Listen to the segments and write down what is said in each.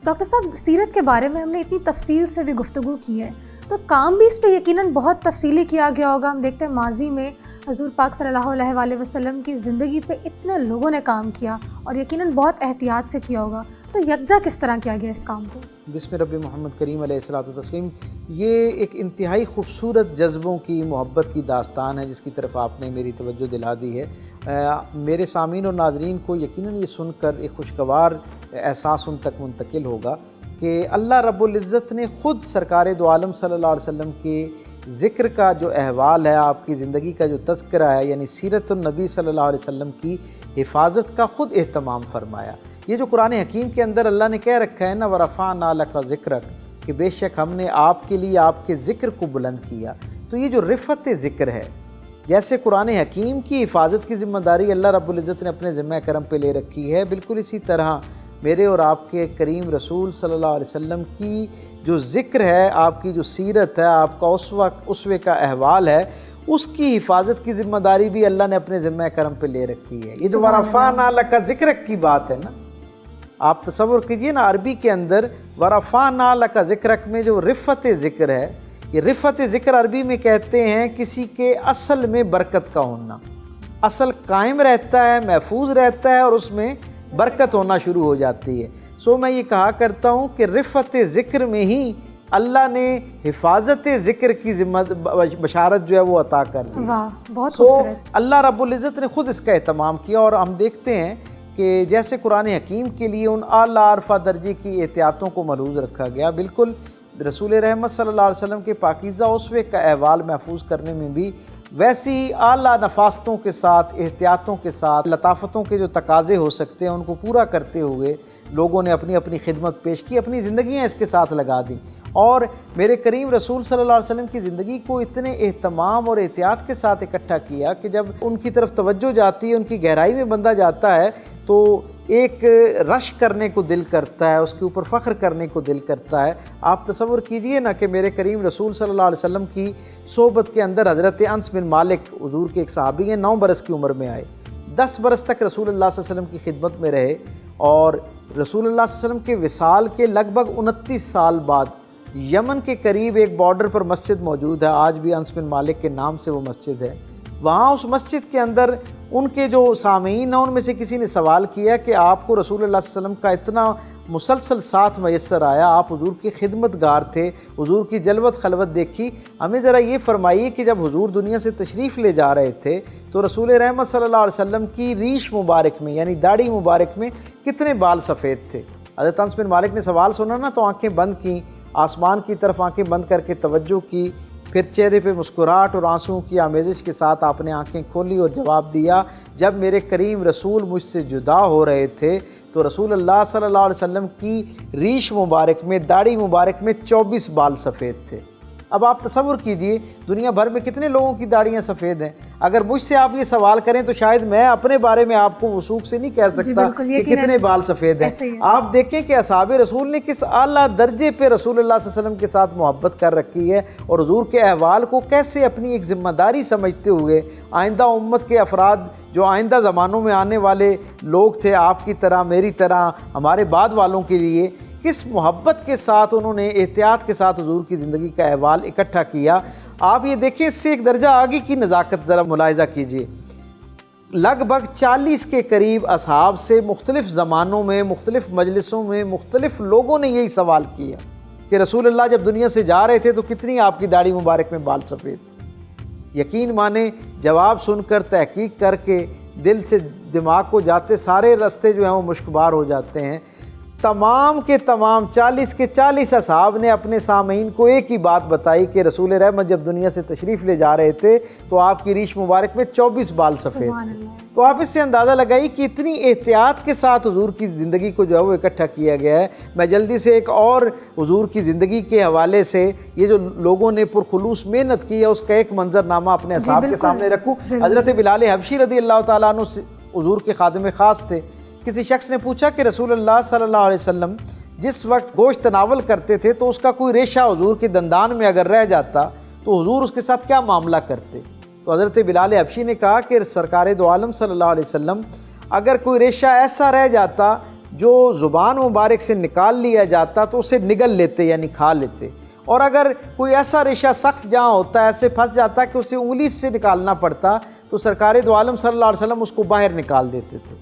Doctor صاحب سیرت کے بارے میں ہم نے اتنی تفصیل سے بھی گفتگو کی ہے، تو کام بھی اس پہ یقیناً بہت تفصیلی کیا گیا ہوگا. ہم دیکھتے ہیں ماضی میں حضور پاک صلی اللہ علیہ وآلہ وسلم کی زندگی پہ اتنے لوگوں نے کام کیا اور یقیناً بہت احتیاط سے کیا ہوگا، تو یکجا کس طرح کیا گیا اس کام کو؟ بسم رب محمد کریم علیہ الصلوۃ والتسلیم. یہ ایک انتہائی خوبصورت جذبوں کی محبت کی داستان ہے جس کی طرف آپ نے میری توجہ دلا دی ہے. میرے سامعین اور ناظرین کو یقیناً یہ سن کر ایک خوشگوار احساس ان تک منتقل ہوگا کہ اللہ رب العزت نے خود سرکار دو عالم صلی اللہ علیہ وسلم کے ذکر کا جو احوال ہے، آپ کی زندگی کا جو تذکرہ ہے، یعنی سیرت النبی صلی اللہ علیہ وسلم کی حفاظت کا خود اہتمام فرمایا. یہ جو قرآن حکیم کے اندر اللہ نے کہہ رکھا ہے نا وَرَفَعْنَا لَكَ ذِكْرَكَ، کہ بے شک ہم نے آپ کے لیے آپ کے ذکر کو بلند کیا، تو یہ جو رفعت ذکر ہے، جیسے قرآن حکیم کی حفاظت کی ذمہ داری اللہ رب العزت نے اپنے ذمہ کرم پہ لے رکھی ہے، بالکل اسی طرح میرے اور آپ کے کریم رسول صلی اللہ علیہ وسلم کی جو ذکر ہے، آپ کی جو سیرت ہے، آپ کا اسوے کا احوال ہے، اس کی حفاظت کی ذمہ داری بھی اللہ نے اپنے ذمہ کرم پہ لے رکھی ہے. یہ جو وَرَفَعْنَا لَكَ ذِكْرَكَ کی بات ہے نا، آپ تصور کیجئے نا، عربی کے اندر وَرَفَعْنَا لَكَ ذِكْرَكَ میں جو رفعت ذکر ہے، یہ رفعت ذکر عربی میں کہتے ہیں کسی کے اصل میں برکت کا ہونا. اصل قائم رہتا ہے، محفوظ رہتا ہے اور اس میں برکت ہونا شروع ہو جاتی ہے. سو میں یہ کہا کرتا ہوں کہ رفعت ذکر میں ہی اللہ نے حفاظت ذکر کی بشارت جو ہے وہ عطا کر دی. واہ، بہت خوبصورت. اللہ رب العزت نے خود اس کا اہتمام کیا، اور ہم دیکھتے ہیں کہ جیسے قرآن حکیم کے لیے ان اعلیٰ عرفہ درجے کی احتیاطوں کو ملحوظ رکھا گیا، بالکل رسول رحمت صلی اللہ علیہ وسلم کے پاکیزہ اسوے کا احوال محفوظ کرنے میں بھی ویسی ہی اعلیٰ نفاستوں کے ساتھ، احتیاطوں کے ساتھ، لطافتوں کے جو تقاضے ہو سکتے ہیں ان کو پورا کرتے ہوئے لوگوں نے اپنی اپنی خدمت پیش کی، اپنی زندگیاں اس کے ساتھ لگا دیں. اور میرے کریم رسول صلی اللہ علیہ وسلم کی زندگی کو اتنے اہتمام اور احتیاط کے ساتھ اکٹھا کیا کہ جب ان کی طرف توجہ جاتی ہے، ان کی گہرائی میں بندہ جاتا ہے، تو ایک رشک کرنے کو دل کرتا ہے، اس کے اوپر فخر کرنے کو دل کرتا ہے. آپ تصور کیجئے نا کہ میرے کریم رسول صلی اللہ علیہ وسلم کی صحبت کے اندر حضرت انس بن مالک حضور کے ایک صحابی ہیں، 9 برس کی عمر میں آئے، 10 برس تک رسول اللہ صلی اللہ علیہ وسلم کی خدمت میں رہے، اور رسول اللہ صلی اللہ علیہ وسلم کے وصال کے لگ بھگ 29 سال بعد یمن کے قریب ایک بارڈر پر مسجد موجود ہے، آج بھی انس بن مالک کے نام سے وہ مسجد ہے. وہاں اس مسجد کے اندر ان کے جو سامعین ہیں ان میں سے کسی نے سوال کیا کہ آپ کو رسول اللہ صلی اللہ علیہ وسلم کا اتنا مسلسل ساتھ میسر آیا، آپ حضور کی خدمت گار تھے، حضور کی جلوت خلوت دیکھی، ہمیں ذرا یہ فرمائیے کہ جب حضور دنیا سے تشریف لے جا رہے تھے تو رسول رحمت صلی اللہ علیہ وسلم کی ریش مبارک میں یعنی داڑھی مبارک میں کتنے بال سفید تھے؟ حضرت انس بن مالک نے سوال سنا نا تو آنکھیں بند کیں، آسمان کی طرف آنکھیں بند کر کے توجہ کی، پھر چہرے پہ مسکراہٹ اور آنسوں کی آمیزش کے ساتھ آپ نے آنکھیں کھولی اور جواب دیا، جب میرے کریم رسول مجھ سے جدا ہو رہے تھے تو رسول اللہ صلی اللہ علیہ وسلم کی ریش مبارک میں، داڑھی مبارک میں 24 بال سفید تھے. اب آپ تصور کیجئے دنیا بھر میں کتنے لوگوں کی داڑیاں سفید ہیں. اگر مجھ سے آپ یہ سوال کریں تو شاید میں اپنے بارے میں آپ کو وثوق سے نہیں کہہ سکتا کہ کتنے بال سفید ہیں. آپ دیکھیں کہ اصحاب رسول نے کس اعلیٰ درجے پہ رسول اللہ صلی اللہ علیہ وسلم کے ساتھ محبت کر رکھی ہے، اور حضور کے احوال کو کیسے اپنی ایک ذمہ داری سمجھتے ہوئے آئندہ امت کے افراد جو آئندہ زمانوں میں آنے والے لوگ تھے، آپ کی طرح میری طرح ہمارے بعد والوں کے لیے کس محبت کے ساتھ انہوں نے احتیاط کے ساتھ حضور کی زندگی کا احوال اکٹھا کیا. آپ یہ دیکھیں اس سے ایک درجہ آگے کی نزاکت ذرا ملاحظہ کیجئے. لگ بھگ 40 کے قریب اصحاب سے مختلف زمانوں میں، مختلف مجلسوں میں مختلف لوگوں نے یہی سوال کیا کہ رسول اللہ جب دنیا سے جا رہے تھے تو کتنی آپ کی داڑھی مبارک میں بال سفید تھے. یقین مانیں جواب سن کر تحقیق کر کے دل سے دماغ کو جاتے سارے راستے جو ہیں وہ مشکبار ہو جاتے ہیں. تمام کے تمام 40 کے 40 اصحاب نے اپنے سامعین کو ایک ہی بات بتائی کہ رسول رحمت جب دنیا سے تشریف لے جا رہے تھے تو آپ کی ریش مبارک میں 24 بال سفید تھے. تو آپ اس سے اندازہ لگائی کہ اتنی احتیاط کے ساتھ حضور کی زندگی کو جو ہے وہ اکٹھا کیا گیا ہے. میں جلدی سے ایک اور حضور کی زندگی کے حوالے سے یہ جو لوگوں نے پرخلوص محنت کی ہے اس کا ایک منظرنامہ اپنے اصحاب کے سامنے رکھوں. حضرت بلال حبشی رضی اللہ تعالیٰ عنہ حضور کے خادم خاص تھے. کسی شخص نے پوچھا کہ رسول اللہ صلی اللہ علیہ وسلم جس وقت گوشت تناول کرتے تھے تو اس کا کوئی ریشہ حضور کے دندان میں اگر رہ جاتا تو حضور اس کے ساتھ کیا معاملہ کرتے؟ تو حضرت بلال حبشی نے کہا کہ سرکار دو عالم صلی اللہ علیہ وسلم اگر کوئی ریشہ ایسا رہ جاتا جو زبان مبارک سے نکال لیا جاتا تو اسے نگل لیتے یعنی کھا لیتے، اور اگر کوئی ایسا ریشہ سخت جہاں ہوتا ہے ایسے پھنس جاتا کہ اسے انگلی سے نکالنا پڑتا تو سرکار دو عالم صلی اللہ علیہ وسلم اس کو باہر نکال دیتے تھے۔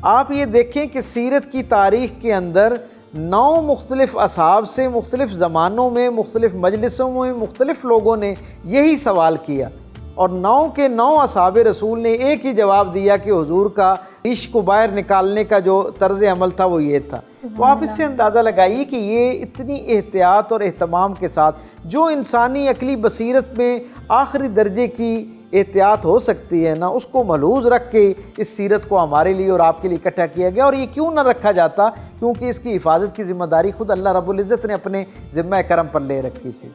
آپ یہ دیکھیں کہ سیرت کی تاریخ کے اندر 9 مختلف اصحاب سے مختلف زمانوں میں مختلف مجلسوں میں مختلف لوگوں نے یہی سوال کیا، اور 9 کے 9 اصحاب رسول نے ایک ہی جواب دیا کہ حضور کا ریش کو باہر نکالنے کا جو طرز عمل تھا وہ یہ تھا۔ تو آپ اس سے اندازہ لگائیے کہ یہ اتنی احتیاط اور اہتمام کے ساتھ جو انسانی عقلی بصیرت میں آخری درجے کی احتیاط ہو سکتی ہے نا، اس کو ملحوظ رکھ کے اس سیرت کو ہمارے لیے اور آپ کے لیے اکٹھا کیا گیا۔ اور یہ کیوں نہ رکھا جاتا؟ کیونکہ اس کی حفاظت کی ذمہ داری خود اللہ رب العزت نے اپنے ذمہ کرم پر لے رکھی تھی۔